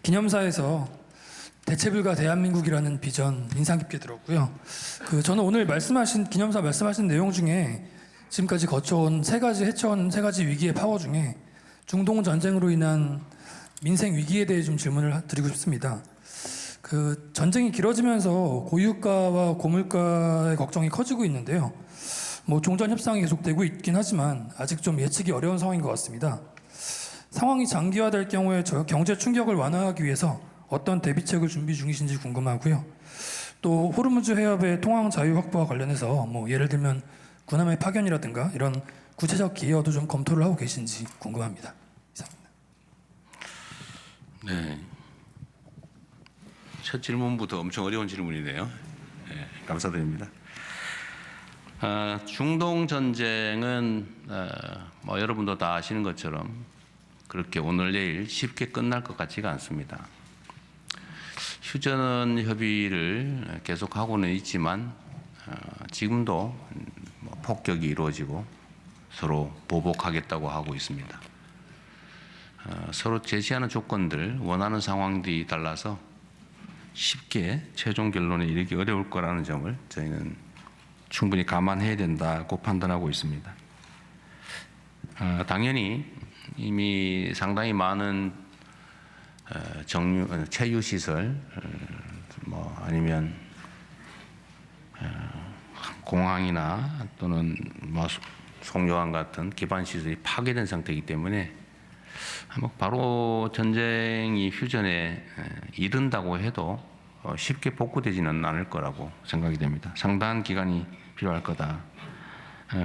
기념사에서 대체불가 대한민국이라는 비전 인상 깊게 들었고요. 저는 오늘 기념사 말씀하신 내용 중에 지금까지 헤쳐온 세 가지 위기의 파워 중에 중동 전쟁으로 인한 민생 위기에 대해 좀 질문을 드리고 싶습니다. 전쟁이 길어지면서 고유가와 고물가의 걱정이 커지고 있는데요. 종전 협상이 계속되고 있긴 하지만 아직 좀 예측이 어려운 상황인 것 같습니다. 상황이 장기화될 경우에 경제 충격을 완화하기 위해서 어떤 대비책을 준비 중이신지 궁금하고요. 또 호르무즈 해협의 통항 자유 확보와 관련해서 예를 들면 군함의 파견이라든가 이런 구체적 기여도 좀 검토를 하고 계신지 궁금합니다. 이상입니다. 네. 첫 질문부터 엄청 어려운 질문이네요. 네, 감사드립니다. 중동 전쟁은 여러분도 다 아시는 것처럼 그렇게 오늘 내일 쉽게 끝날 것 같지가 않습니다. 휴전 협의를 계속하고는 있지만 지금도 폭격이 이루어지고 서로 보복하겠다고 하고 있습니다. 서로 제시하는 조건들, 원하는 상황들이 달라서 쉽게 최종 결론에 이르기 어려울 거라는 점을 저희는 충분히 감안해야 된다고 판단하고 있습니다. 당연히 이미 상당히 많은 체유시설, 아니면 공항이나 또는 송요항 같은 기반시설이 파괴된 상태이기 때문에 바로 전쟁이 휴전에 이른다고 해도 쉽게 복구되지는 않을 거라고 생각이 됩니다. 상당한 기간이 필요할 거다.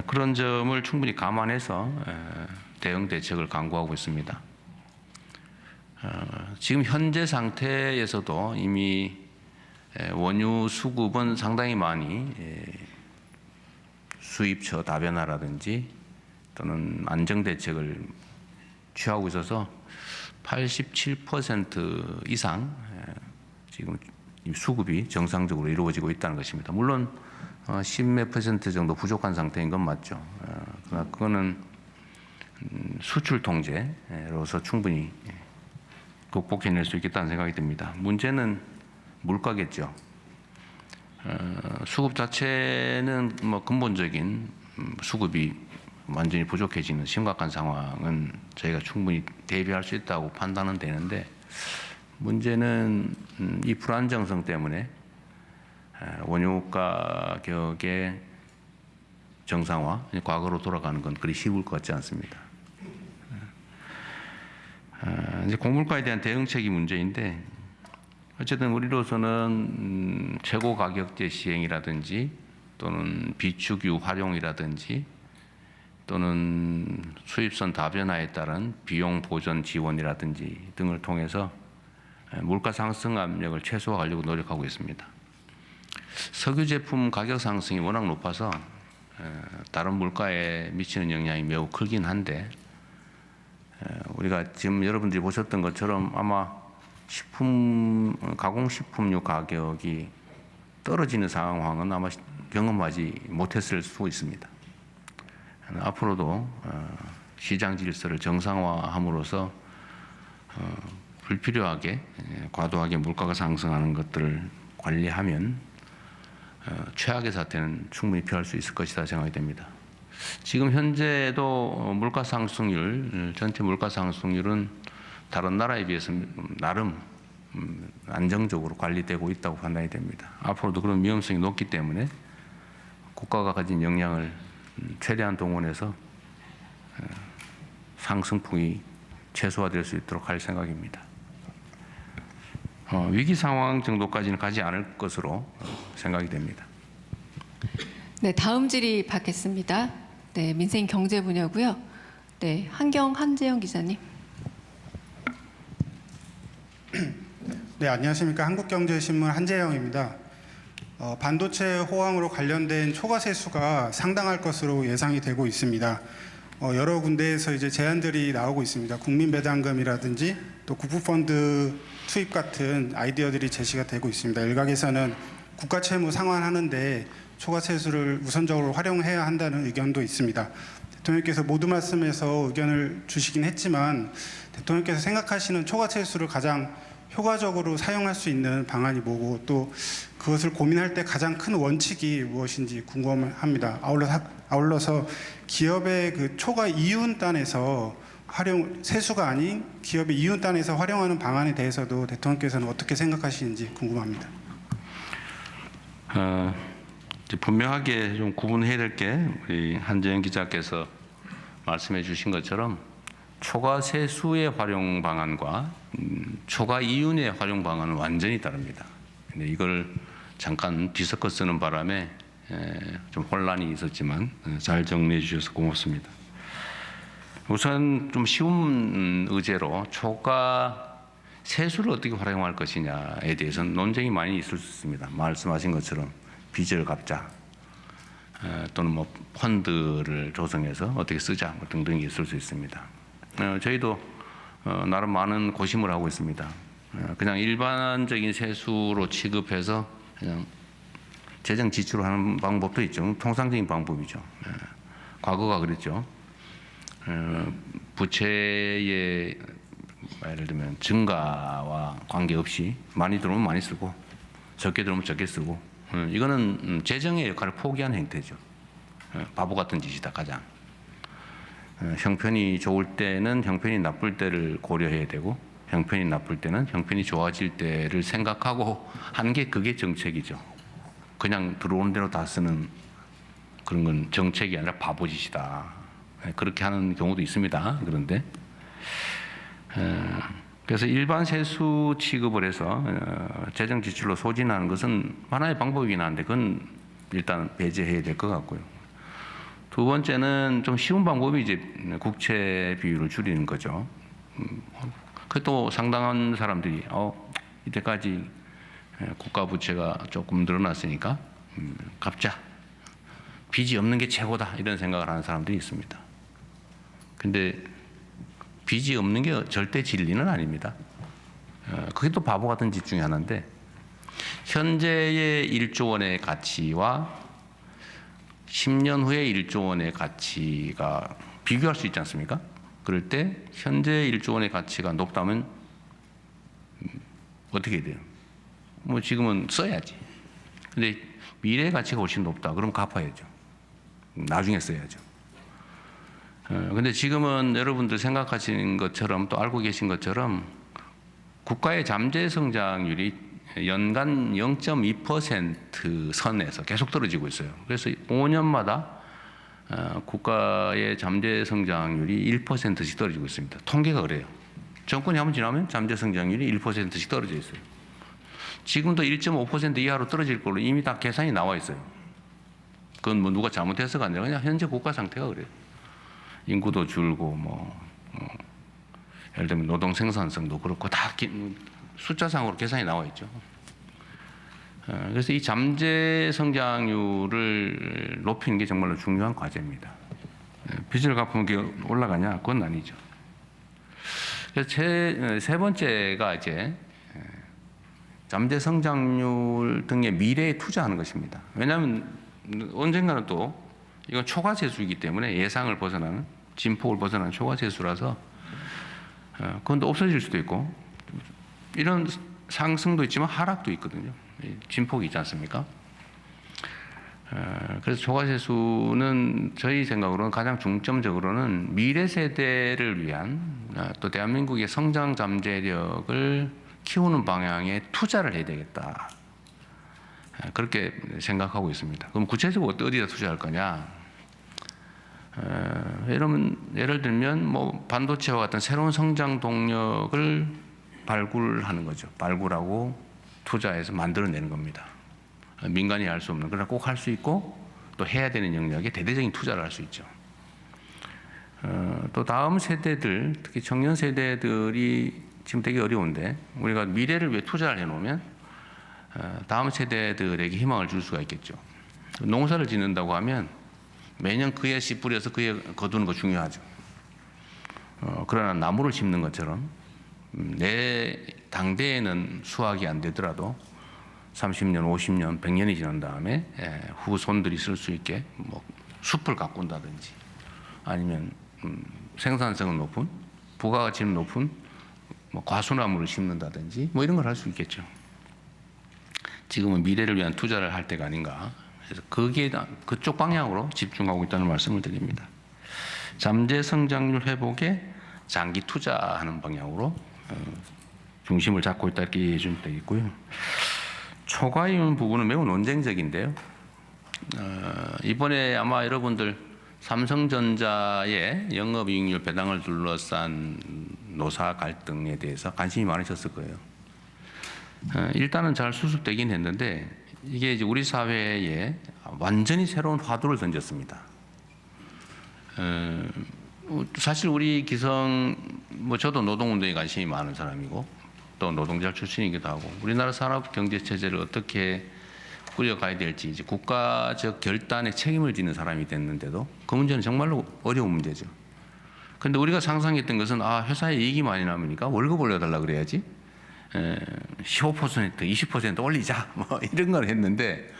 그런 점을 충분히 감안해서 대응 대책을 강구하고 있습니다. 지금 현재 상태에서도 이미 원유 수급은 상당히 많이 수입처 다변화라든지 또는 안정 대책을 취하고 있어서 87% 이상 지금 수급이 정상적으로 이루어지고 있다는 것입니다. 물론 10몇 % 정도 부족한 상태인 건 맞죠. 그러나 그거는 수출 통제로서 충분히 극복해낼 수 있겠다는 생각이 듭니다. 문제는 물가겠죠. 수급 자체는 근본적인 수급이 완전히 부족해지는 심각한 상황은 저희가 충분히 대비할 수 있다고 판단은 되는데, 문제는 이 불안정성 때문에 원유 가격의 정상화, 과거로 돌아가는 건 그리 쉬울 것 같지 않습니다. 이제 고물가에 대한 대응책이 문제인데, 어쨌든 우리로서는 최고 가격제 시행이라든지 또는 비축유 활용이라든지 또는 수입선 다변화에 따른 비용 보전 지원이라든지 등을 통해서 물가 상승 압력을 최소화하려고 노력하고 있습니다. 석유 제품 가격 상승이 워낙 높아서 다른 물가에 미치는 영향이 매우 크긴 한데, 우리가 지금 여러분들이 보셨던 것처럼 아마 가공식품류 가격이 떨어지는 상황은 아마 경험하지 못했을 수 있습니다. 앞으로도 시장 질서를 정상화함으로써 불필요하게 과도하게 물가가 상승하는 것들을 관리하면 최악의 사태는 충분히 피할 수 있을 것이다 생각이 됩니다. 지금 현재도 물가 상승률, 전체 물가 상승률은 다른 나라에 비해서 나름 안정적으로 관리되고 있다고 판단이 됩니다. 앞으로도 그런 위험성이 높기 때문에 국가가 가진 역량을 최대한 동원해서 상승폭이 최소화될 수 있도록 할 생각입니다. 위기 상황 정도까지는 가지 않을 것으로 생각이 됩니다. 네, 다음 질의 받겠습니다. 네, 민생 경제 분야고요. 네, 한재영 기자님. 네, 안녕하십니까. 한국경제신문 한재영입니다. 반도체 호황으로 관련된 초과 세수가 상당할 것으로 예상이 되고 있습니다. 여러 군데에서 이제 제안들이 나오고 있습니다. 국민배당금이라든지 또 국부펀드 투입 같은 아이디어들이 제시가 되고 있습니다. 일각에서는 국가 채무 상환하는데 초과 세수를 우선적으로 활용해야 한다는 의견도 있습니다. 대통령께서 모두 말씀에서 의견을 주시긴 했지만, 대통령께서 생각하시는 초과 세수를 가장 효과적으로 사용할 수 있는 방안이 뭐고 또 그것을 고민할 때 가장 큰 원칙이 무엇인지 궁금합니다. 아울러서 기업의 그 초과 이윤단에서 세수가 아닌 기업의 이윤단에서 활용하는 방안에 대해서도 대통령께서는 어떻게 생각하시는지 궁금합니다. 이제 분명하게 좀 구분해야 될 게 우리 한재영 기자께서 말씀해 주신 것처럼 초과 세수의 활용 방안과 초과 이윤의 활용 방안은 완전히 다릅니다. 근데 이걸 잠깐 뒤섞어 쓰는 바람에 좀 혼란이 있었지만 잘 정리해 주셔서 고맙습니다. 우선 좀 쉬운 의제로 초과 세수를 어떻게 활용할 것이냐에 대해서는 논쟁이 많이 있을 수 있습니다. 말씀하신 것처럼 빚을 갚자 또는 뭐 펀드를 조성해서 어떻게 쓰자 뭐 등등이 있을 수 있습니다. 저희도 나름 많은 고심을 하고 있습니다. 그냥 일반적인 세수로 취급해서 그냥 재정 지출을 하는 방법도 있죠. 통상적인 방법이죠. 과거가 그랬죠. 부채의 예를 들면 증가와 관계없이 많이 들어오면 많이 쓰고 적게 들어오면 적게 쓰고 이거는 재정의 역할을 포기한 행태죠. 바보 같은 짓이다 가장. 형편이 좋을 때는 형편이 나쁠 때를 고려해야 되고 형편이 나쁠 때는 형편이 좋아질 때를 생각하고 하는 게 그게 정책이죠. 그냥 들어오는 대로 다 쓰는 그런 건 정책이 아니라 바보짓이다. 그렇게 하는 경우도 있습니다. 그런데 그래서 일반 세수 취급을 해서 재정 지출로 소진하는 것은 하나의 방법이긴 한데 그건 일단 배제해야 될 것 같고요. 두 번째는 좀 쉬운 방법이 이제 국채 비율을 줄이는 거죠. 그것도 상당한 사람들이 이때까지 국가 부채가 조금 늘어났으니까 갚자. 빚이 없는 게 최고다 이런 생각을 하는 사람들이 있습니다. 근데 빚이 없는 게 절대 진리는 아닙니다. 그게 또 바보 같은 짓 중에 하나인데 현재의 1조 원의 가치와 10년 후에 1조 원의 가치가 비교할 수 있지 않습니까? 그럴 때 현재 1조 원의 가치가 높다면 어떻게 해야 돼요? 뭐 지금은 써야지. 근데 미래의 가치가 훨씬 높다. 그럼 갚아야죠. 나중에 써야죠. 근데 지금은 여러분들 생각하시는 것처럼 또 알고 계신 것처럼 국가의 잠재 성장률이 연간 0.2% 선에서 계속 떨어지고 있어요. 그래서 5년마다 국가의 잠재 성장률이 1%씩 떨어지고 있습니다. 통계가 그래요. 정권이 한번 지나면 잠재 성장률이 1%씩 떨어져 있어요. 지금도 1.5% 이하로 떨어질 걸로 이미 다 계산이 나와 있어요. 그건 뭐 누가 잘못해서가 아니라 그냥 현재 국가 상태가 그래요. 인구도 줄고 예를 들면 노동 생산성도 그렇고 다 숫자상으로 계산이 나와 있죠. 그래서 이 잠재 성장률을 높이는 게 정말로 중요한 과제입니다. 빚을 갚으면 그게 올라가냐? 그건 아니죠. 그래서 세 번째가 이제 잠재 성장률 등의 미래에 투자하는 것입니다. 왜냐하면 언젠가는 또 이건 초과세수이기 때문에 예상을 벗어나는 진폭을 벗어나는 초과세수라서 그건 또 없어질 수도 있고 이런 상승도 있지만 하락도 있거든요. 진폭이 있지 않습니까? 그래서 초과세수는 저희 생각으로는 가장 중점적으로는 미래 세대를 위한 또 대한민국의 성장 잠재력을 키우는 방향에 투자를 해야 되겠다. 그렇게 생각하고 있습니다. 그럼 구체적으로 어디다 투자할 거냐? 예를 들면 뭐 반도체와 같은 새로운 성장 동력을 발굴하는 거죠. 발굴하고 투자해서 만들어내는 겁니다. 민간이 할 수 없는 그러나 꼭 할 수 있고 또 해야 되는 영역에 대대적인 투자를 할 수 있죠. 또 다음 세대들 특히 청년 세대들이 지금 되게 어려운데 우리가 미래를 위해 투자를 해놓으면 다음 세대들에게 희망을 줄 수가 있겠죠. 농사를 짓는다고 하면 매년 그에 씨 뿌려서 그에 거두는 거 중요하죠. 그러나 나무를 심는 것처럼 내 당대에는 수확이 안 되더라도 30년, 50년, 100년이 지난 다음에 후손들이 쓸 수 있게 뭐 숲을 가꾼다든지 아니면 생산성은 높은 부가가치는 높은 뭐 과소나무를 심는다든지 뭐 이런 걸 할 수 있겠죠. 지금은 미래를 위한 투자를 할 때가 아닌가. 그래서 그쪽 방향으로 집중하고 있다는 말씀을 드립니다. 잠재 성장률 회복에 장기 투자하는 방향으로 중심을 잡고 있다 이렇게 이해해 주면 되겠고요. 초과이윤 부분은 매우 논쟁적인데요. 이번에 아마 여러분들 삼성전자의 영업이익률 배당을 둘러싼 노사 갈등에 대해서 관심이 많으셨을 거예요. 일단은 잘 수습되긴 했는데 이게 이제 우리 사회에 완전히 새로운 화두를 던졌습니다. 사실 우리 기성, 뭐 저도 노동운동에 관심이 많은 사람이고 또 노동자 출신이기도 하고 우리나라 산업 경제 체제를 어떻게 꾸려가야 될지 이제 국가적 결단에 책임을 지는 사람이 됐는데도 그 문제는 정말로 어려운 문제죠. 그런데 우리가 상상했던 것은 회사에 이익이 많이 남으니까 월급 올려달라 그래야지 15% 20% 올리자 뭐 이런 걸 했는데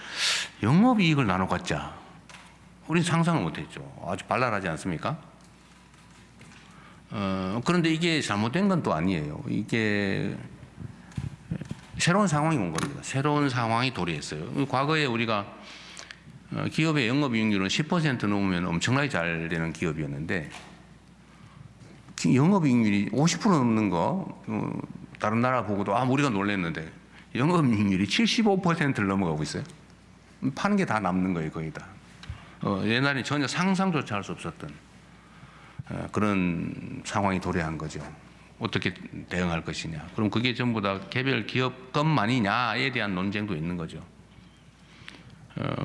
영업이익을 나눠 갖자 우리는 상상을 못했죠. 아주 발랄하지 않습니까? 그런데 이게 잘못된 건 또 아니에요. 이게 새로운 상황이 온 겁니다. 새로운 상황이 도래했어요. 과거에 우리가 기업의 영업이익률은 10% 넘으면 엄청나게 잘 되는 기업이었는데 영업이익률이 50% 넘는 거 다른 나라 보고도 우리가 놀랐는데 영업이익률이 75%를 넘어가고 있어요. 파는 게 다 남는 거예요, 거의 다. 옛날에 전혀 상상조차 할 수 없었던 그런 상황이 도래한 거죠. 어떻게 대응할 것이냐. 그럼 그게 전부 다 개별 기업 것만이냐에 대한 논쟁도 있는 거죠.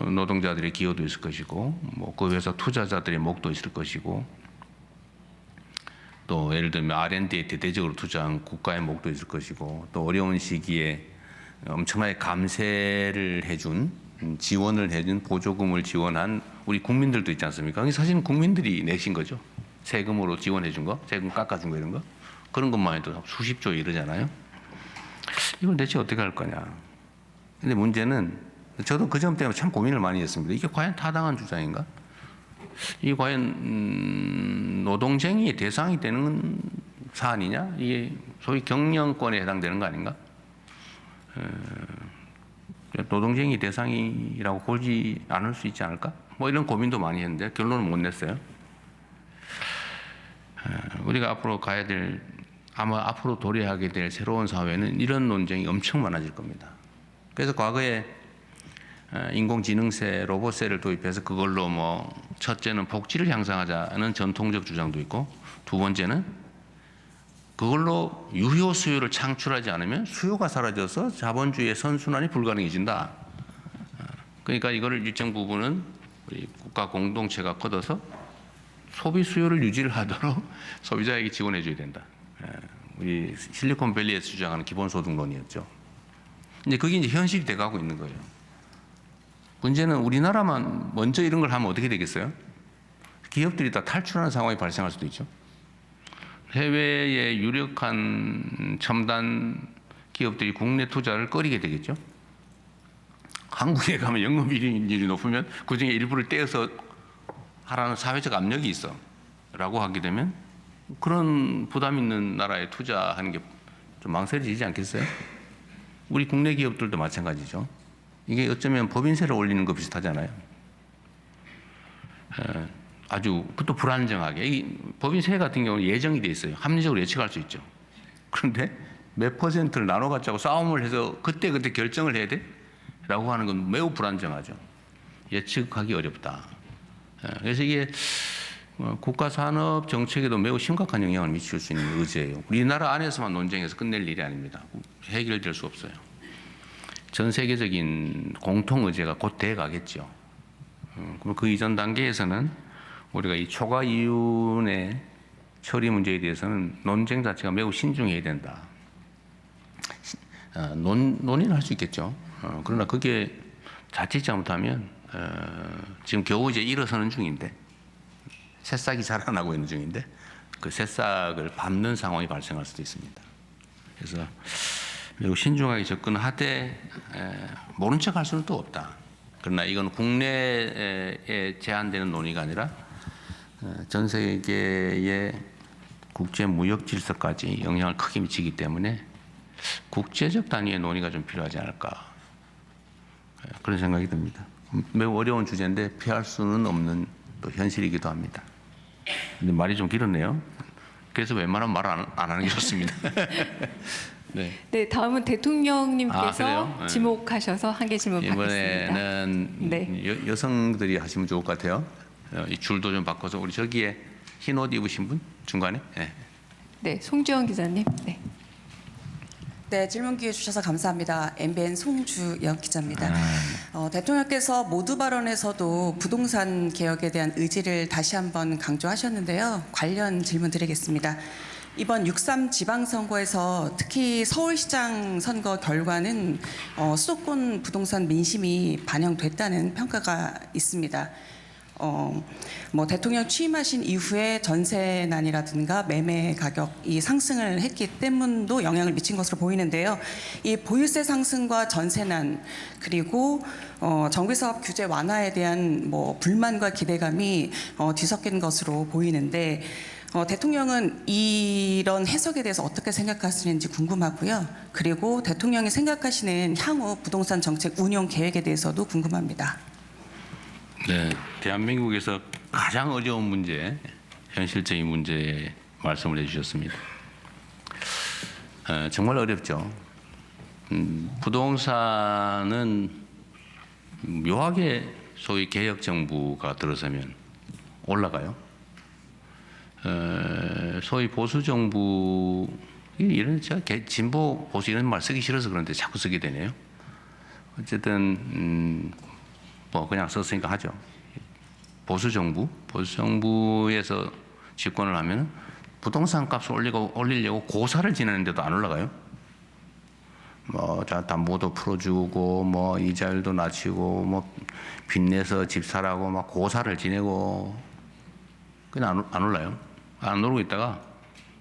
노동자들의 기여도 있을 것이고, 뭐 그 회사 투자자들의 목도 있을 것이고, 또 예를 들면 R&D에 대대적으로 투자한 국가의 목도 있을 것이고, 또 어려운 시기에 엄청나게 감세를 해준 지원을 해준 보조금을 지원한 우리 국민들도 있지 않습니까? 그게 사실은 국민들이 내신 거죠. 세금으로 지원해 준 거, 세금 깎아준 거 이런 거. 그런 것만 해도 수십조 이러잖아요. 이걸 대체 어떻게 할 거냐. 근데 문제는 저도 그 점 때문에 참 고민을 많이 했습니다. 이게 과연 타당한 주장인가? 이게 과연 노동쟁의의 대상이 되는 사안이냐? 이게 소위 경영권에 해당되는 거 아닌가? 노동쟁의 대상이라고 보지 않을 수 있지 않을까? 뭐 이런 고민도 많이 했는데 결론은 못 냈어요. 우리가 앞으로 가야 될 아마 앞으로 도래하게 될 새로운 사회는 이런 논쟁이 엄청 많아질 겁니다. 그래서 과거에 인공지능세, 로봇세를 도입해서 그걸로 뭐 첫째는 복지를 향상하자는 전통적 주장도 있고 두 번째는 그걸로 유효 수요를 창출하지 않으면 수요가 사라져서 자본주의의 선순환이 불가능해진다. 그러니까 이거를 일정 부분은 우리 국가 공동체가 걷어서 소비 수요를 유지를 하도록 소비자에게 지원해 줘야 된다. 우리 실리콘밸리에서 주장하는 기본소득론이었죠. 근데 그게 이제 현실이 돼가고 있는 거예요. 문제는 우리나라만 먼저 이런 걸 하면 어떻게 되겠어요? 기업들이 다 탈출하는 상황이 발생할 수도 있죠. 해외의 유력한 첨단 기업들이 국내 투자를 꺼리게 되겠죠. 한국에 가면 영업이익률이 높으면 그중에 일부를 떼어서 하라는 사회적 압력이 있어 라고 하게 되면 그런 부담 있는 나라에 투자하는 게 좀 망설여지지 않겠어요? 우리 국내 기업들도 마찬가지죠. 이게 어쩌면 법인세를 올리는 거 비슷하잖아요. 아주 또 불안정하게. 이 법인세 같은 경우는 예정이 돼 있어요. 합리적으로 예측할 수 있죠. 그런데 몇 퍼센트를 나눠 갖자고 싸움을 해서 그때 결정을 해야 돼? 라고 하는 건 매우 불안정하죠. 예측하기 어렵다. 그래서 이게 국가 산업 정책에도 매우 심각한 영향을 미칠 수 있는 의제예요. 우리나라 안에서만 논쟁해서 끝낼 일이 아닙니다. 해결될 수 없어요. 전 세계적인 공통 의제가 곧 돼 가겠죠. 그럼 그 이전 단계에서는 우리가 이 초과 이윤의 처리 문제에 대해서는 논쟁 자체가 매우 신중해야 된다. 논의는 할 수 있겠죠. 그러나 그게 자칫 잘못하면 지금 겨우 이제 일어서는 중인데 새싹이 자라나고 있는 중인데 그 새싹을 밟는 상황이 발생할 수도 있습니다. 그래서 매우 신중하게 접근하되 모른 척 할 수는 또 없다. 그러나 이건 국내에 제한되는 논의가 아니라 전 세계의 국제 무역 질서까지 영향을 크게 미치기 때문에 국제적 단위의 논의가 좀 필요하지 않을까 그런 생각이 듭니다. 매우 어려운 주제인데 피할 수는 없는 또 현실이기도 합니다. 근데 말이 좀 길었네요. 그래서 웬만하면 말 안 하는 게 좋습니다. 네. 네, 다음은 대통령님께서 그래요? 네. 지목하셔서 한 개 질문 받겠습니다. 이번에는 네. 여성들이 하시면 좋을 것 같아요. 이 줄도 좀 바꿔서 우리 저기에 흰 옷 입으신 분 중간에. 네. 네, 송주영 기자님. 네. 네, 질문 기회 주셔서 감사합니다. MBN 송주영 기자입니다. 대통령께서 모두 발언에서도 부동산 개혁에 대한 의지를 다시 한번 강조하셨는데요. 관련 질문 드리겠습니다. 이번 6.3 지방선거에서 특히 서울시장 선거 결과는 수도권 부동산 민심이 반영됐다는 평가가 있습니다. 대통령 취임하신 이후에 전세난이라든가 매매 가격이 상승을 했기 때문도 영향을 미친 것으로 보이는데요. 이 보유세 상승과 전세난 그리고 정비사업 규제 완화에 대한 불만과 기대감이 뒤섞인 것으로 보이는데 대통령은 이런 해석에 대해서 어떻게 생각하시는지 궁금하고요. 그리고 대통령이 생각하시는 향후 부동산 정책 운용 계획에 대해서도 궁금합니다. 네, 대한민국에서 가장 어려운 문제, 현실적인 문제에 말씀을 해주셨습니다. 정말 어렵죠. 부동산은 묘하게 소위 개혁 정부가 들어서면 올라가요. 소위 보수 정부 이런 제가 진보 보수 이런 말 쓰기 싫어서 그런데 자꾸 쓰게 되네요. 어쨌든 그냥 썼으니까 하죠. 보수 정부에서 집권을 하면 부동산 값을 올리려고 고사를 지내는데도 안 올라가요. 담보도 풀어주고 이자율도 낮추고 빚내서 집 사라고 막 고사를 지내고 그냥 안 올라요. 안 오르고 있다가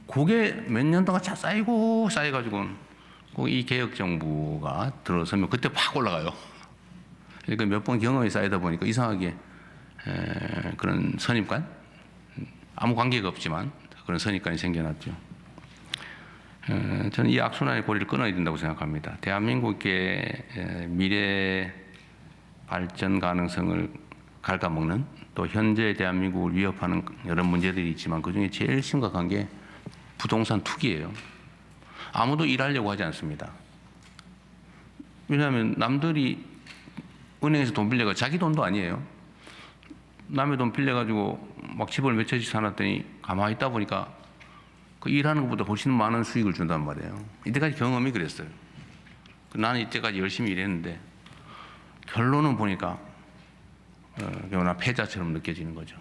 그게 몇 년 동안 쌓여가지고 이 개혁 정부가 들어서면 그때 팍 올라가요. 그러니까 몇 번 경험이 쌓이다 보니까 이상하게 그런 선입관, 아무 관계가 없지만 그런 선입관이 생겨났죠. 저는 이 악순환의 고리를 끊어야 된다고 생각합니다. 대한민국의 미래 발전 가능성을 갉아먹는 또 현재 대한민국을 위협하는 여러 문제들이 있지만 그중에 제일 심각한 게 부동산 투기예요. 아무도 일하려고 하지 않습니다. 왜냐하면 남들이 은행에서 돈 빌려가 자기 돈도 아니에요. 남의 돈 빌려가지고 막 집을 몇 채씩 사놨더니 가만히 있다 보니까 그 일하는 것보다 훨씬 많은 수익을 준단 말이에요. 이때까지 경험이 그랬어요. 나는 이때까지 열심히 일했는데 결론은 보니까 나 패자처럼 느껴지는 거죠.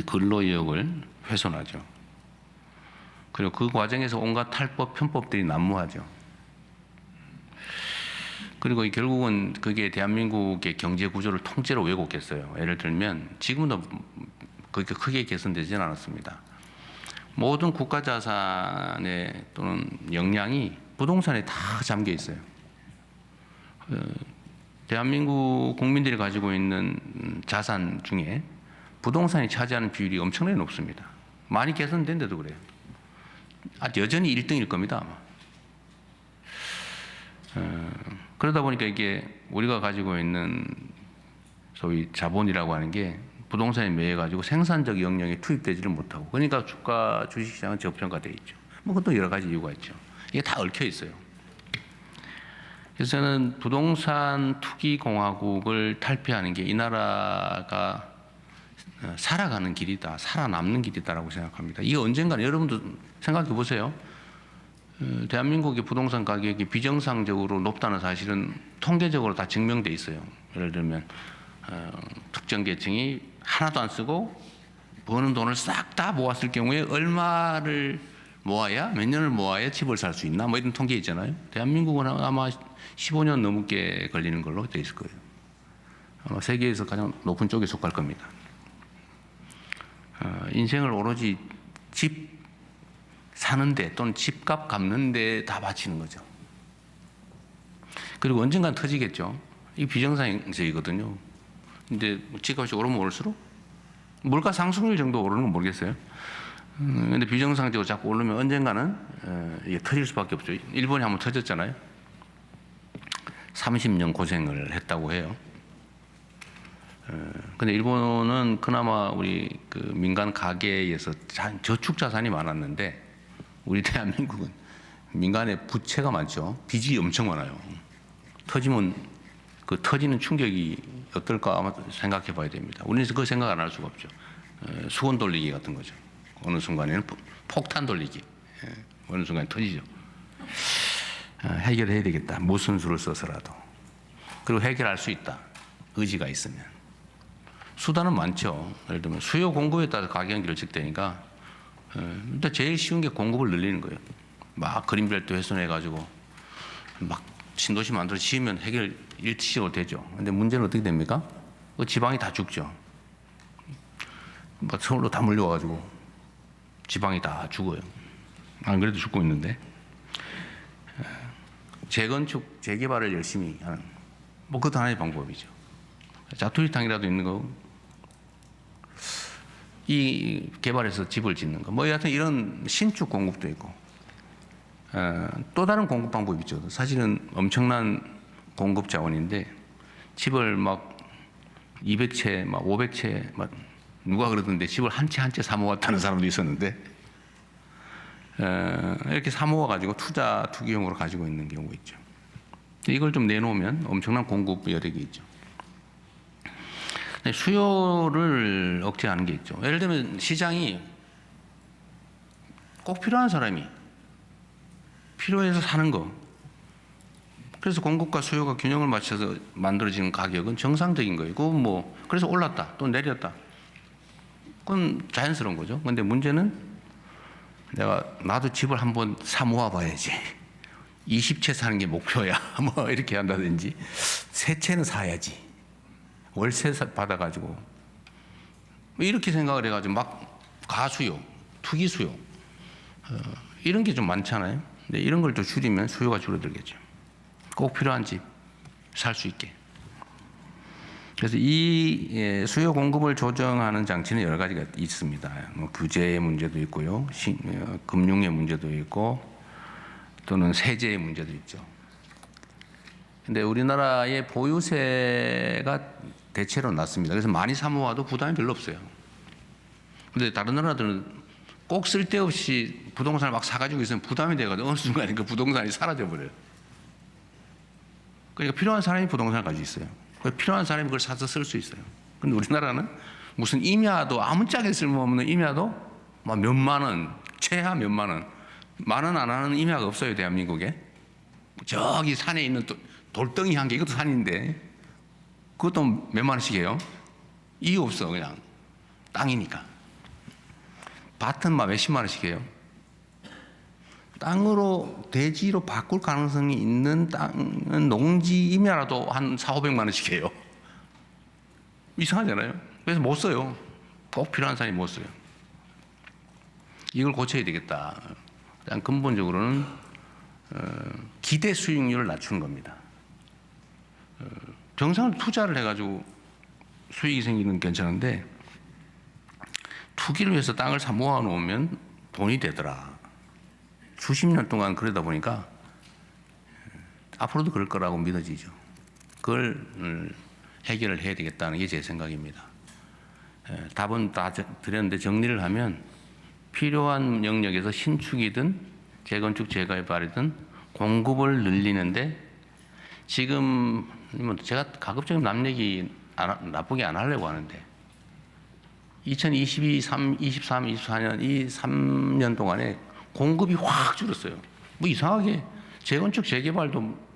근로의욕을 훼손하죠. 그리고 그 과정에서 온갖 탈법, 편법들이 난무하죠. 그리고 결국은 그게 대한민국의 경제 구조를 통째로 왜곡했어요. 예를 들면 지금도 그렇게 크게 개선되지는 않았습니다. 모든 국가 자산의 또는 역량이 부동산에 다 잠겨 있어요. 대한민국 국민들이 가지고 있는 자산 중에 부동산이 차지하는 비율이 엄청나게 높습니다. 많이 개선된데도 그래요. 여전히 1등일 겁니다, 아마. 그러다 보니까 이게 우리가 가지고 있는 소위 자본이라고 하는 게 부동산에 매여가지고 생산적 역량이 투입되지를 못하고 그러니까 주식시장은 저평가되어 있죠. 그것도 여러 가지 이유가 있죠. 이게 다 얽혀 있어요. 그래서 저는 부동산 투기 공화국을 탈피하는 게 이 나라가 살아가는 길이다, 살아남는 길이다라고 생각합니다. 이게 언젠가는 여러분도 생각해 보세요. 대한민국의 부동산 가격이 비정상적으로 높다는 사실은 통계적으로 다 증명돼 있어요. 예를 들면 특정 계층이 하나도 안 쓰고 버는 돈을 싹 다 모았을 경우에 얼마를 모아야 몇 년을 모아야 집을 살 수 있나 이런 통계 있잖아요. 대한민국은 아마 15년 넘게 걸리는 걸로 돼 있을 거예요. 아마 세계에서 가장 높은 쪽에 속할 겁니다. 인생을 오로지 집 사는데 또는 집값 갚는데 다 바치는 거죠. 그리고 언젠간 터지겠죠. 이게 비정상적이거든요. 근데 집값이 오르면 오를수록 물가 상승률 정도 오르는 건 모르겠어요. 근데 비정상적으로 자꾸 오르면 언젠가는 이게 터질 수밖에 없죠. 일본이 한번 터졌잖아요. 30년 고생을 했다고 해요. 근데 일본은 그나마 우리 그 민간 가계에서 저축 자산이 많았는데 우리 대한민국은 민간의 부채가 많죠. 빚이 엄청 많아요. 터지면 그 터지는 충격이 어떨까 아마 생각해 봐야 됩니다. 우리는 그 생각 안 할 수가 없죠. 수건 돌리기 같은 거죠. 어느 순간에는 폭탄 돌리기. 어느 순간에 터지죠. 해결해야 되겠다. 무슨 수를 써서라도. 그리고 해결할 수 있다. 의지가 있으면. 수단은 많죠. 예를 들면 수요 공급에 따라 가격이 결정되니까 일단 제일 쉬운 게 공급을 늘리는 거예요. 막 그린벨트 훼손해가지고 막 신도시 만들어 지으면 해결 일시적으로 되죠. 근데 문제는 어떻게 됩니까? 그 지방이 다 죽죠. 막 서울로 다 몰려와가지고 지방이 다 죽어요. 안 그래도 죽고 있는데 재건축, 재개발을 열심히 하는 뭐 그것도 하나의 방법이죠. 자투리탕이라도 있는 거, 이 개발해서 집을 짓는 거, 뭐 여하튼 이런 신축 공급도 있고 또 다른 공급 방법이 있죠. 사실은 엄청난 공급 자원인데 집을 막 200채, 막 500채, 막 누가 그러던데 집을 한 채 한 채 사모았다는 사람도 있었는데 이렇게 사모아가지고 투기용으로 가지고 있는 경우가 있죠. 이걸 좀 내놓으면 엄청난 공급 여력이 있죠. 수요를 억제하는 게 있죠. 예를 들면 시장이 꼭 필요한 사람이 필요해서 사는 거. 그래서 공급과 수요가 균형을 맞춰서 만들어지는 가격은 정상적인 거예요. 그건 뭐 그래서 올랐다 또 내렸다. 그건 자연스러운 거죠. 근데 문제는 나도 집을 한번 사 모아봐야지. 20채 사는 게 목표야. 뭐 이렇게 한다든지 3채는 사야지. 월세 받아가지고 이렇게 생각을 해가지고 막 가수요, 투기수요 이런 게 좀 많잖아요. 근데 이런 걸 좀 줄이면 수요가 줄어들겠죠. 꼭 필요한 집 살 수 있게. 그래서 이 수요 공급을 조정하는 장치는 여러 가지가 있습니다. 뭐 규제의 문제도 있고요, 금융의 문제도 있고, 또는 세제의 문제도 있죠. 근데 우리나라의 보유세가 대체로 낮습니다. 그래서 많이 사모아도 부담이 별로 없어요. 근데 다른 나라들은 꼭 쓸데없이 부동산을 막 사가지고 있으면 부담이 돼가지고 어느 순간에 그 부동산이 사라져버려요. 그러니까 필요한 사람이 부동산을 가지고 있어요. 필요한 사람이 그걸 사서 쓸 수 있어요. 근데 우리나라는 무슨 임야도 아무짝에 쓸모없는 임야도 막 몇만 원, 최하 몇만 원, 만 원 안 하는 임야가 없어요, 대한민국에. 저기 산에 있는 돌덩이 한 개, 이것도 산인데 그것도 몇만 원씩 해요. 이유 없어. 그냥 땅이니까. 밭은 막 몇십만 원씩 해요. 땅으로 대지로 바꿀 가능성이 있는 땅은 농지 임야라도 한 400~500만 원씩 해요. 이상하잖아요. 그래서 못 써요. 꼭 필요한 사람이 못 써요. 이걸 고쳐야 되겠다. 일단 근본적으로는 기대 수익률을 낮추는 겁니다. 정상으로 투자를 해가지고 수익이 생기는 건 괜찮은데 투기를 위해서 땅을 사 모아놓으면 돈이 되더라. 수십 년 동안 그러다 보니까 앞으로도 그럴 거라고 믿어지죠. 그걸 해결을 해야 되겠다는 게 제 생각입니다. 답은 다 드렸는데 정리를 하면 필요한 영역에서 신축이든 재건축 재개발이든 공급을 늘리는데 지금 제가 가급적이면 남 얘기 나쁘게 안 하려고 하는데 2022, 23, 24년 이 3년 동안에 공급이 확 줄었어요. 뭐 이상하게 재건축 재개발도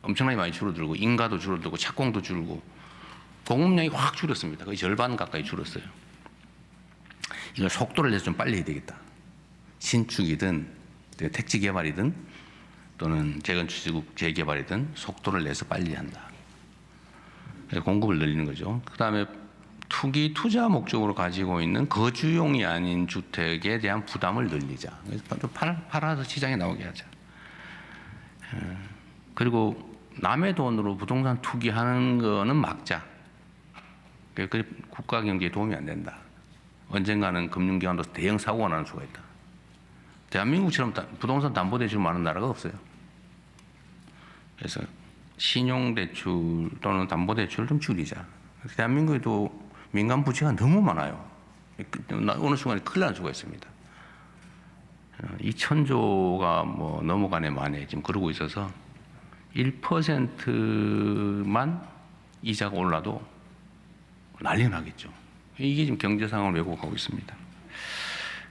엄청나게 많이 줄어들고 인가도 줄어들고 착공도 줄고 공급량이 확 줄었습니다. 거의 절반 가까이 줄었어요. 이걸 속도를 내서 좀 빨리 해야 되겠다. 신축이든 택지 개발이든 또는 재건축 재개발이든 속도를 내서 빨리 한다. 공급을 늘리는 거죠. 그다음에 투기 투자 목적으로 가지고 있는 거주용이 아닌 주택에 대한 부담을 늘리자. 그래서 팔아서 시장에 나오게 하자. 그리고 남의 돈으로 부동산 투기하는 거는 막자. 그 국가 경제에 도움이 안 된다. 언젠가는 금융기관도 대형 사고가 나는 수가 있다. 대한민국처럼 부동산 담보대출 많은 나라가 없어요. 그래서 신용대출 또는 담보대출을 좀 줄이자. 대한민국에도 민간 부채가 너무 많아요. 어느 순간에 큰일 날 수가 있습니다. 2,000조가 뭐 넘어가네 마네 지금 그러고 있어서 1%만 이자가 올라도 난리 나겠죠. 이게 지금 경제 상황을 왜곡하고 있습니다.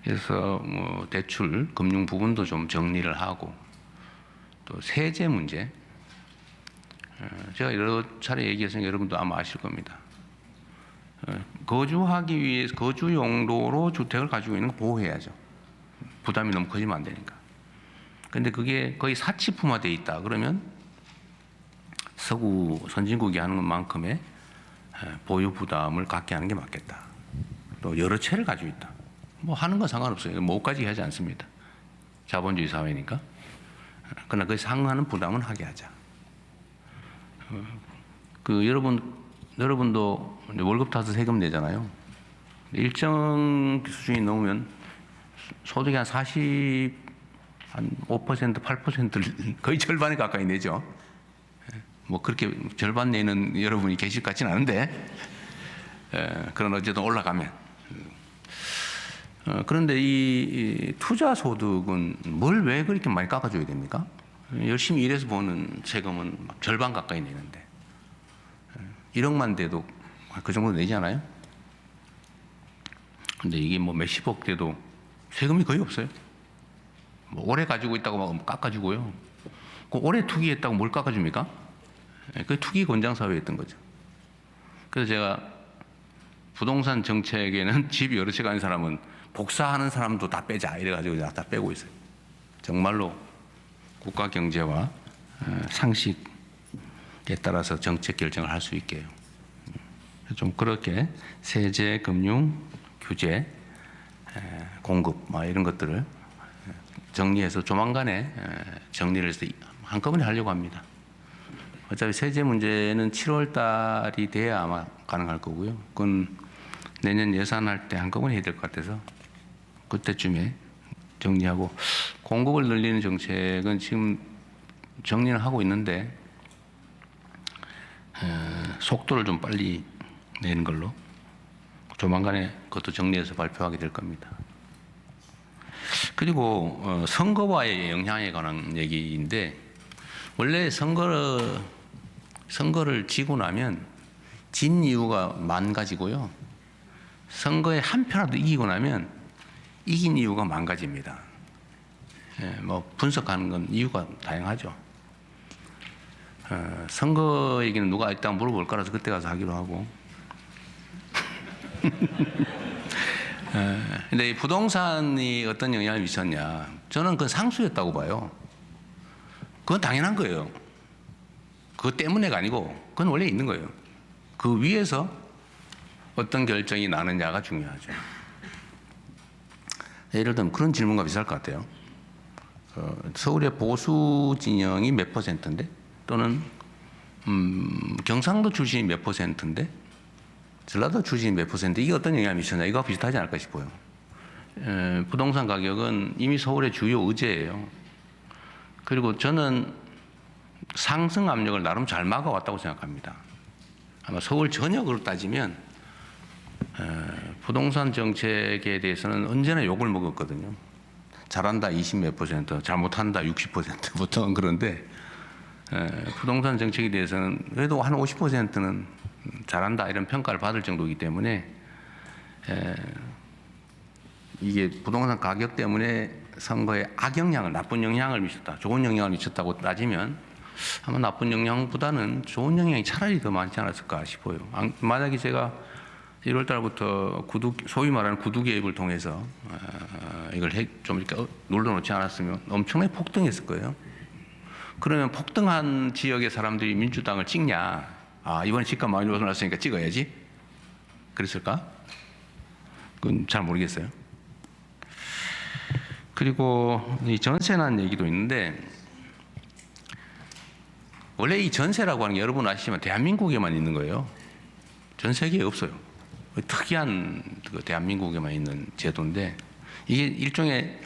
그래서 뭐 대출, 금융 부분도 좀 정리를 하고 또 세제 문제 제가 여러 차례 얘기했으니까 여러분도 아마 아실 겁니다. 거주하기 위해서 거주 용도로 주택을 가지고 있는 거 보호해야죠. 부담이 너무 커지면 안 되니까. 근데 그게 거의 사치품화되어 있다. 그러면 서구 선진국이 하는 것만큼의 보유 부담을 갖게 하는 게 맞겠다. 또 여러 채를 가지고 있다. 뭐 하는 건 상관없어요. 뭐까지 하지 않습니다. 자본주의 사회니까. 그러나 그 상하는 부담은 하게 하자. 그 여러분도 월급 타서 세금 내잖아요. 일정 수준이 넘으면 소득이 한 40, 한 5%, 8%를 거의 절반에 가까이 내죠. 뭐 그렇게 절반 내는 여러분이 계실 것 같지는 않은데, 그런 어쨌든 올라가면. 그런데 이 투자 소득은 뭘 왜 그렇게 많이 깎아줘야 됩니까? 열심히 일해서 버는 세금은 절반 가까이 내는데 1억만 돼도 그 정도 내잖아요. 근데 이게 뭐 몇십억 돼도 세금이 거의 없어요. 뭐 오래 가지고 있다고 막 깎아주고요. 그 오래 투기했다고 뭘 깎아줍니까? 그 투기 권장 사회였던 거죠. 그래서 제가 부동산 정책에는 집 여러 채 가진 사람은 복사하는 사람도 다 빼자 이래가지고 다 빼고 있어요. 정말로 국가 경제와 상식에 따라서 정책 결정을 할 수 있게요. 좀 그렇게 세제, 금융, 규제, 공급 이런 것들을 정리해서 조만간에 정리를 해서 한꺼번에 하려고 합니다. 어차피 세제 문제는 7월 달이 돼야 아마 가능할 거고요. 그건 내년 예산할 때 한꺼번에 해야 될 것 같아서 그때쯤에 정리하고 공급을 늘리는 정책은 지금 정리는 하고 있는데 속도를 좀 빨리 내는 걸로 조만간에 그것도 정리해서 발표하게 될 겁니다. 그리고 선거와의 영향에 관한 얘기인데 원래 선거를 지고 나면 진 이유가 만 가지고요. 선거에 한 표라도 이기고 나면 이긴 이유가 만 가지입니다. 뭐 분석하는 건 이유가 다양하죠. 선거 얘기는 누가 일단 물어볼 거라서 그때 가서 하기로 하고. 근데 이 부동산이 어떤 영향을 미쳤냐? 저는 그건 상수였다고 봐요. 그건 당연한 거예요. 그것 때문에가 아니고 그건 원래 있는 거예요. 그 위에서 어떤 결정이 나느냐가 중요하죠. 예를 들면 그런 질문과 비슷할 것 같아요. 서울의 보수 진영이 몇 %인데 또는 경상도 출신이 몇 %인데 전라도 출신이 몇 %, 이게 어떤 영향을 미쳤냐, 이거와 비슷하지 않을까 싶어요. 부동산 가격은 이미 서울의 주요 의제예요. 그리고 저는 상승 압력을 나름 잘 막아왔다고 생각합니다. 아마 서울 전역으로 따지면 부동산 정책에 대해서는 언제나 욕을 먹었거든요. 잘한다 20몇 %, 잘못한다 60% 보통은 그런데 부동산 정책에 대해서는 그래도 한 50%는 잘한다 이런 평가를 받을 정도이기 때문에 이게 부동산 가격 때문에 선거에 악영향을, 나쁜 영향을 미쳤다, 좋은 영향을 미쳤다고 따지면 아마 나쁜 영향보다는 좋은 영향이 차라리 더 많지 않았을까 싶어요. 만약에 제가 1월 달부터 소위 말하는 구두 개입을 통해서 이걸 좀 이렇게 눌러놓지 않았으면 엄청나게 폭등했을 거예요. 그러면 폭등한 지역의 사람들이 민주당을 찍냐? 이번에 집값 많이 올랐으니까 찍어야지. 그랬을까? 그건 잘 모르겠어요. 그리고 이 전세난 얘기도 있는데 원래 이 전세라고 하는 게 여러분 아시지만 대한민국에만 있는 거예요. 전 세계에 없어요. 특이한 그 대한민국에만 있는 제도인데 이게 일종의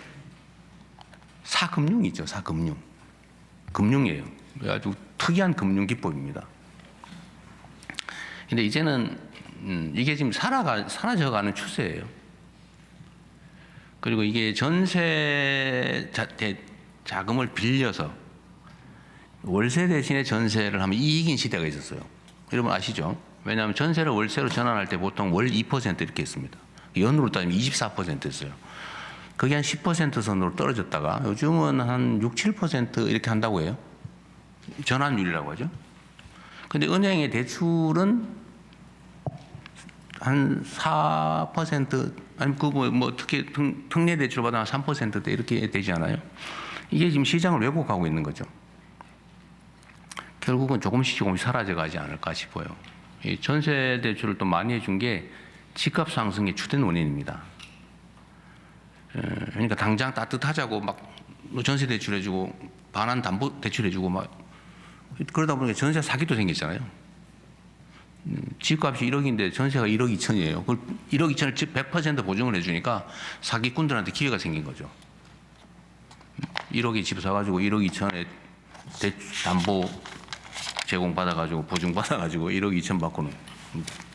사금융이죠. 사금융. 금융이에요. 아주 특이한 금융 기법입니다. 근데 이제는 이게 지금 사라져가는 추세예요. 그리고 이게 전세 자금을 빌려서 월세 대신에 전세를 하면 이익인 시대가 있었어요. 여러분 아시죠? 왜냐하면 전세를 월세로 전환할 때 보통 월 2% 이렇게 했습니다. 연으로 따지면 24%였어요. 그게 한 10% 선으로 떨어졌다가 요즘은 한 6, 7% 이렇게 한다고 해요. 전환율이라고 하죠. 근데 은행의 대출은 한 4% 아니 뭐 특히 특례 대출 받으면 3%대 이렇게 되지 않아요? 이게 지금 시장을 왜곡하고 있는 거죠. 결국은 조금씩 사라져가지 않을까 싶어요. 이 전세 대출을 또 많이 해준 게 집값 상승의 주된 원인입니다. 그러니까 당장 따뜻하자고 막 전세 대출해주고 반환 담보 대출해주고 막 그러다 보니까 전세 사기도 생겼잖아요. 집값이 1억인데 전세가 1억 2천이에요. 그걸 1억 2천을 100% 보증을 해주니까 사기꾼들한테 기회가 생긴 거죠. 1억에 집 사가지고 1억 2천에 담보 제공받아가지고 보증받아가지고 1억 2천 받고는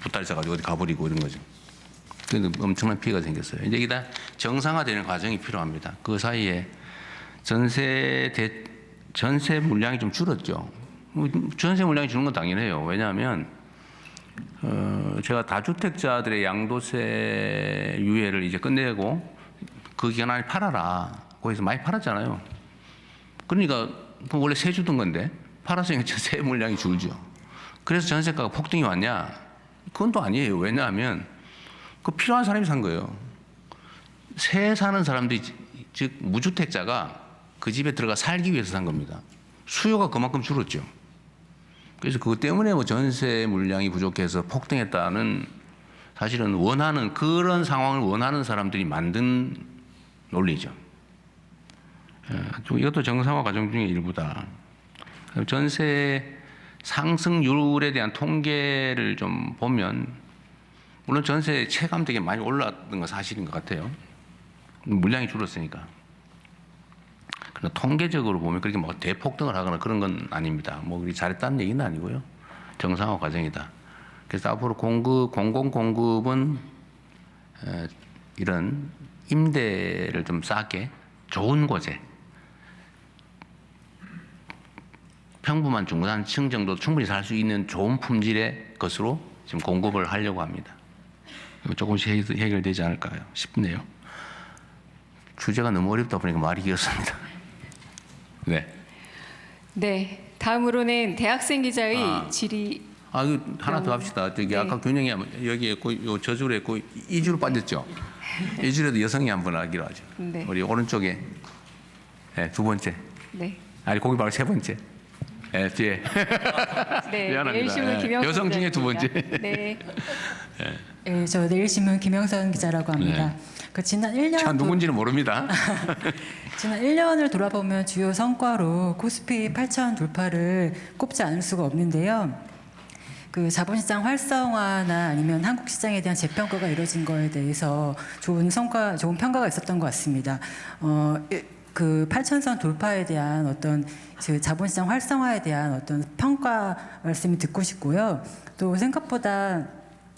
부탈 써가지고 어디 가버리고 이런 거죠. 그래서 엄청난 피해가 생겼어요. 이제 이게 다 정상화되는 과정이 필요합니다. 그 사이에 전세 물량이 좀 줄었죠. 전세 물량이 주는 건 당연해요. 왜냐하면 제가 다주택자들의 양도세 유예를 이제 끝내고 그 기간 안에 팔아라. 거기서 많이 팔았잖아요. 그러니까 원래 세 주던 건데 팔았으니까 세 물량이 줄죠. 그래서 전세가가 폭등이 왔냐? 그건 또 아니에요. 왜냐하면 그 필요한 사람이 산 거예요. 새 사는 사람들이 즉 무주택자가 그 집에 들어가 살기 위해서 산 겁니다. 수요가 그만큼 줄었죠. 그래서 그것 때문에 뭐 전세 물량이 부족해서 폭등했다는 사실은 그런 상황을 원하는 사람들이 만든 논리죠. 이것도 정상화 과정 중의 일부다. 전세 상승률에 대한 통계를 좀 보면 물론 전세 체감 되게 많이 올랐던 건 사실인 것 같아요. 물량이 줄었으니까. 그러나 통계적으로 보면 그렇게 뭐 대폭등을 하거나 그런 건 아닙니다. 뭐 우리 잘했다는 얘기는 아니고요. 정상화 과정이다. 그래서 앞으로 공공 공급은 이런 임대를 좀 싸게 좋은 곳에 평범한 중산층 정도 충분히 살 수 있는 좋은 품질의 것으로 지금 공급을 하려고 합니다. 조금씩 해결되지 않을까 싶네요. 주제가 너무 어렵다 보니까 말이 길었습니다. 네. 네. 다음으로는 대학생 기자의 질의. 이거 하나 더 합시다. 저기 네. 아까 균형이 여기 있고 요 저줄에 있고 이 줄 빠졌죠. 이 줄에도 여성이 한번 하기로 하죠. 네. 우리 오른쪽에 두 번째. 네. 아니 거기 바로 세 번째. 뒤에. 네. 미안합니다. 내일신문 김영선 여성 중에 두 번째. 기자입니다. 네. 네, 저 내일신문 김영선 기자라고 합니다. 그 지난 1년 참 누군지는 모릅니다. 지난 1년을 돌아보면 주요 성과로 코스피 8,000 돌파를 꼽지 않을 수가 없는데요. 그 자본시장 활성화나 아니면 한국 시장에 대한 재평가가 이루어진 거에 대해서 좋은 평가가 있었던 것 같습니다. 그 8,000선 돌파에 대한 어떤 그 자본시장 활성화에 대한 어떤 평가 말씀이 듣고 싶고요. 또 생각보다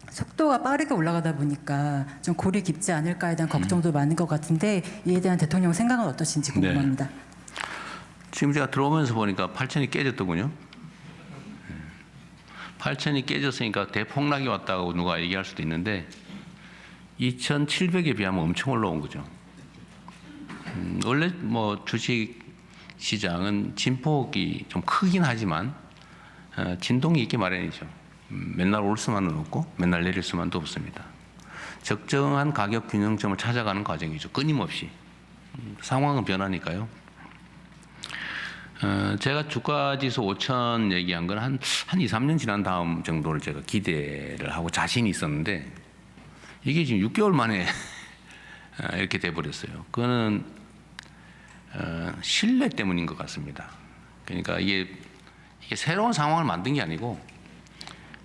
속도가 빠르게 올라가다 보니까 좀 골이 깊지 않을까에 대한 걱정도 많은 것 같은데 이에 대한 대통령 생각은 어떠신지 궁금합니다. 네. 지금 제가 들어오면서 보니까 8,000이 깨졌더군요. 8,000이 깨졌으니까 대폭락이 왔다고 누가 얘기할 수도 있는데 2,700에 비하면 엄청 올라온 거죠. 원래 뭐 주식 시장은 진폭이 좀 크긴 하지만 진동이 있기 마련이죠. 맨날 올 수만은 없고 맨날 내릴 수만도 없습니다. 적정한 가격 균형점을 찾아가는 과정이죠. 끊임없이. 상황은 변하니까요. 제가 주가지수 5,000 얘기한 건 한 2, 3년 지난 다음 정도를 제가 기대를 하고 자신이 있었는데 이게 지금 6개월 만에 이렇게 돼버렸어요. 그거는 신뢰 때문인 것 같습니다. 그러니까 이게 새로운 상황을 만든 게 아니고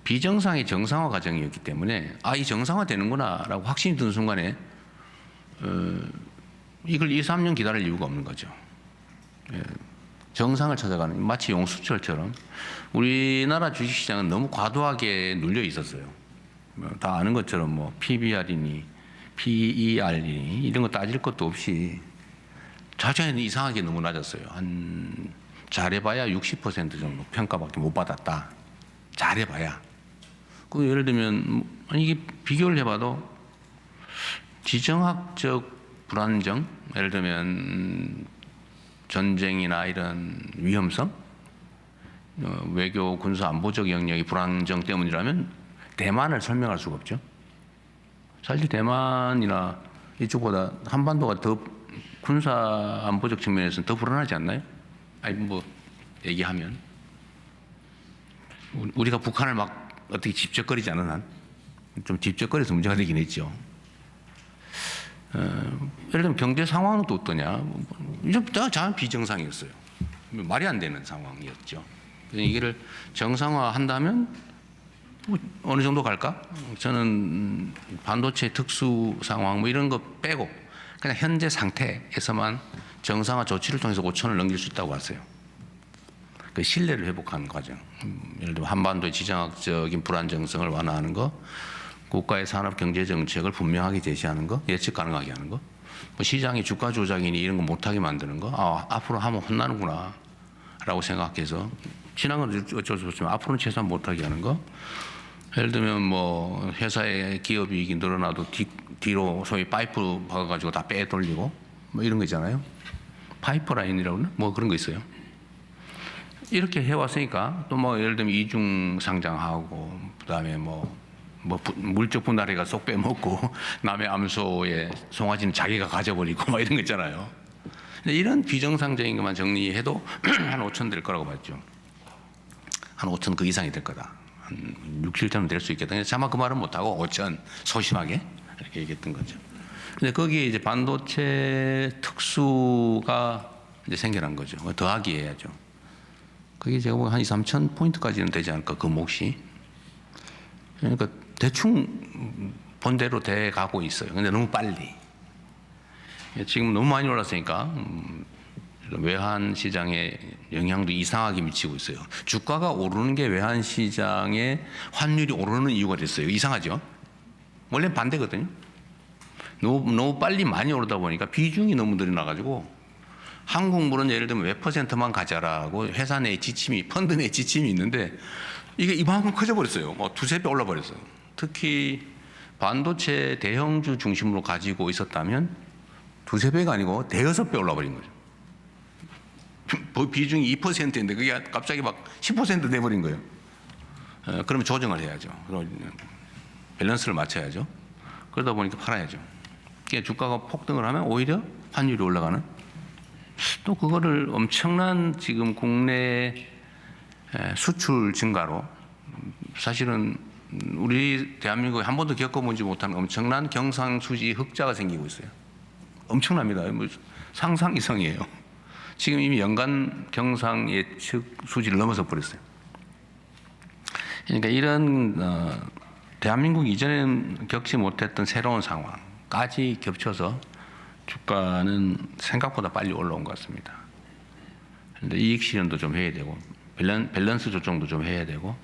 비정상의 정상화 과정이었기 때문에 이 정상화 되는구나라고 확신이 드는 순간에 이걸 2, 3년 기다릴 이유가 없는 거죠. 정상을 찾아가는 마치 용수철처럼 우리나라 주식시장은 너무 과도하게 눌려 있었어요. 다 아는 것처럼 뭐 PBR이니 PER이니 이런 거 따질 것도 없이 자체는 이상하게 너무 낮았어요. 한 잘해봐야 60% 정도 평가밖에 못 받았다. 잘해봐야. 그 예를 들면 이게 비교를 해봐도 지정학적 불안정, 예를 들면 전쟁이나 이런 위험성, 외교, 군사, 안보적 영역의 불안정 때문이라면 대만을 설명할 수가 없죠. 사실 대만이나 이쪽보다 한반도가 더 군사 안보적 측면에서는 더 불안하지 않나요? 아니 뭐 얘기하면 우리가 북한을 막 어떻게 집적거리지 않은 한 좀 집적거려서 문제가 되긴 했죠. 예를 들면 경제 상황은 또 어떠냐? 다 비정상이었어요. 말이 안 되는 상황이었죠. 이거를 정상화한다면 뭐 어느 정도 갈까? 저는 반도체 특수 상황 뭐 이런 거 빼고 그냥 현재 상태에서만 정상화 조치를 통해서 5천을 넘길 수 있다고 봤어요. 그 신뢰를 회복하는 과정. 예를 들면 한반도의 지정학적인 불안정성을 완화하는 거, 국가의 산업 경제 정책을 분명하게 제시하는 거, 예측 가능하게 하는 거, 뭐 시장이 주가 조작이니 이런 거 못하게 만드는 거, 앞으로 하면 혼나는구나라고 생각해서 지난 건 어쩔 수 없지만 앞으로는 최소한 못하게 하는 거. 예를 들면 뭐 회사의 기업 이익이 늘어나도 뒤로 소위 파이프 박아가지고 다 빼돌리고 뭐 이런 거 있잖아요. 파이프라인이라고 그러나? 뭐 그런 거 있어요. 이렇게 해왔으니까 또 뭐 예를 들면 이중 상장하고 그다음에 뭐 물적 분할해가 쏙 빼먹고 남의 암소의 송아지는 자기가 가져버리고 막 이런 거 있잖아요. 근데 이런 비정상적인 것만 정리해도 한 5천 될 거라고 봤죠. 한 5천 그 이상이 될 거다. 한 6, 7천은 될 수 있겠다. 차마 그 말은 못하고 5천 소심하게 이렇게 얘기했던 거죠. 근데 거기에 이제 반도체 특수가 이제 생겨난 거죠. 더하기 해야죠. 그게 제가 보기엔 한 2, 3천 포인트까지는 되지 않을까, 그 몫이. 그러니까 대충 본대로 돼 가고 있어요. 근데 너무 빨리. 지금 너무 많이 올랐으니까 외환 시장에 영향도 이상하게 미치고 있어요. 주가가 오르는 게 외환 시장에 환율이 오르는 이유가 됐어요. 이상하죠? 원래 반대거든요. 너무 빨리 많이 오르다 보니까 비중이 너무 늘어나가지고 한국물은 예를 들면 몇 %만 가져라고 회사 내 지침이, 펀드 내 지침이 있는데 이게 이만큼 커져버렸어요. 뭐 두세 배 올라버렸어요. 특히 반도체 대형주 중심으로 가지고 있었다면 두세 배가 아니고 대여섯 배 올라버린 거죠. 비중이 2%인데 그게 갑자기 막 10% 돼버린 거예요. 그러면 조정을 해야죠. 밸런스를 맞춰야죠. 그러다 보니까 팔아야죠. 주가가 폭등을 하면 오히려 환율이 올라가는. 또 그거를 엄청난 지금 국내 수출 증가로 사실은 우리 대한민국에 한 번도 겪어보지 못한 엄청난 경상수지 흑자가 생기고 있어요. 엄청납니다. 뭐 상상 이상이에요. 지금 이미 연간 경상 예측 수지를 넘어서 버렸어요. 그러니까 이런 대한민국 이전에는 겪지 못했던 새로운 상황까지 겹쳐서 주가는 생각보다 빨리 올라온 것 같습니다. 그런데 이익 실현도 좀 해야 되고 밸런스 조정도 좀 해야 되고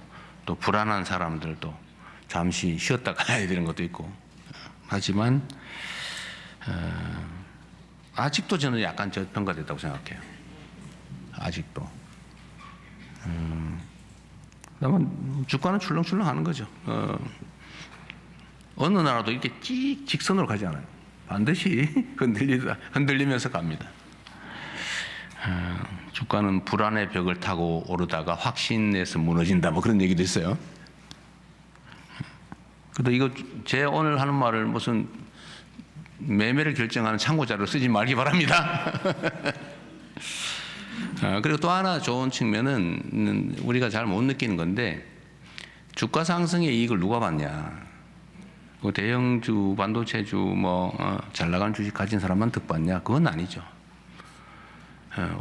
또 불안한 사람들도 잠시 쉬었다 가야 되는 것도 있고 하지만 아직도 저는 약간 저평가됐다고 생각해요. 아직도. 그다음에 주가는 출렁출렁 하는 거죠. 어느 나라도 이렇게 직선으로 가지 않아요. 반드시 흔들리면서 갑니다. 주가는 불안의 벽을 타고 오르다가 확신에서 무너진다. 뭐 그런 얘기도 있어요. 그래도 이거 제 오늘 하는 말을 무슨 매매를 결정하는 참고자료로 쓰지 말기 바랍니다. 그리고 또 하나 좋은 측면은 우리가 잘 못 느끼는 건데 주가 상승의 이익을 누가 받냐. 대형주, 반도체주, 잘 나가는 주식 가진 사람만 득받냐? 그건 아니죠.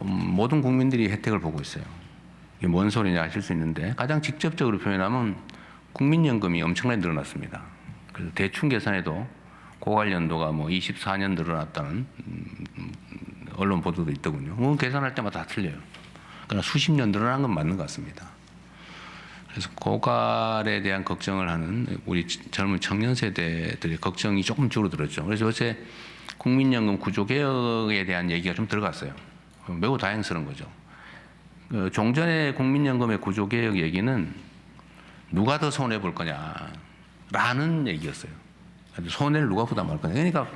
모든 국민들이 혜택을 보고 있어요. 이게 뭔 소리냐 하실 수 있는데 가장 직접적으로 표현하면 국민연금이 엄청나게 늘어났습니다. 그래서 대충 계산해도 고관련도가 뭐 24년 늘어났다는 언론 보도도 있더군요. 그건 계산할 때마다 다 틀려요. 그러나 수십 년 늘어난 건 맞는 것 같습니다. 그래서 고갈에 대한 걱정을 하는 우리 젊은 청년 세대들의 걱정이 조금 줄어들었죠. 그래서 요새 국민연금 구조개혁에 대한 얘기가 좀 들어갔어요. 매우 다행스러운 거죠. 종전의 국민연금의 구조개혁 얘기는 누가 더 손해볼 거냐라는 얘기였어요. 손해를 누가 부담할 거냐. 그러니까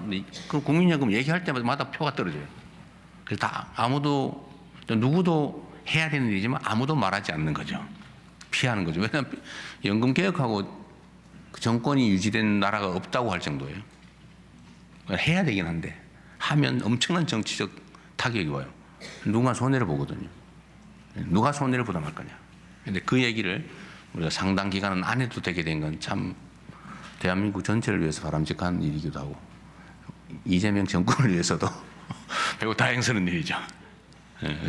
그 국민연금 얘기할 때마다 표가 떨어져요. 그래서 다 아무도, 누구도 해야 되는 일이지만 아무도 말하지 않는 거죠. 피하는 거죠. 왜냐하면 연금 개혁하고 그 정권이 유지된 나라가 없다고 할 정도예요. 해야 되긴 한데 하면 엄청난 정치적 타격이 와요. 누가 손해를 보거든요. 누가 손해를 부담할 거냐. 근데 그 얘기를 우리가 상당 기간은 안 해도 되게 된 건 참 대한민국 전체를 위해서 바람직한 일이기도 하고 이재명 정권을 위해서도 매우 다행스러운 일이죠.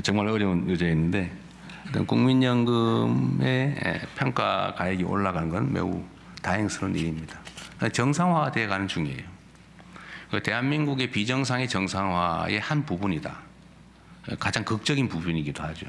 정말 어려운 의제였는데 국민연금의 평가 가액이 올라가는 건 매우 다행스러운 일입니다. 정상화되어 가는 중이에요. 대한민국의 비정상의 정상화의 한 부분이다. 가장 극적인 부분이기도 하죠.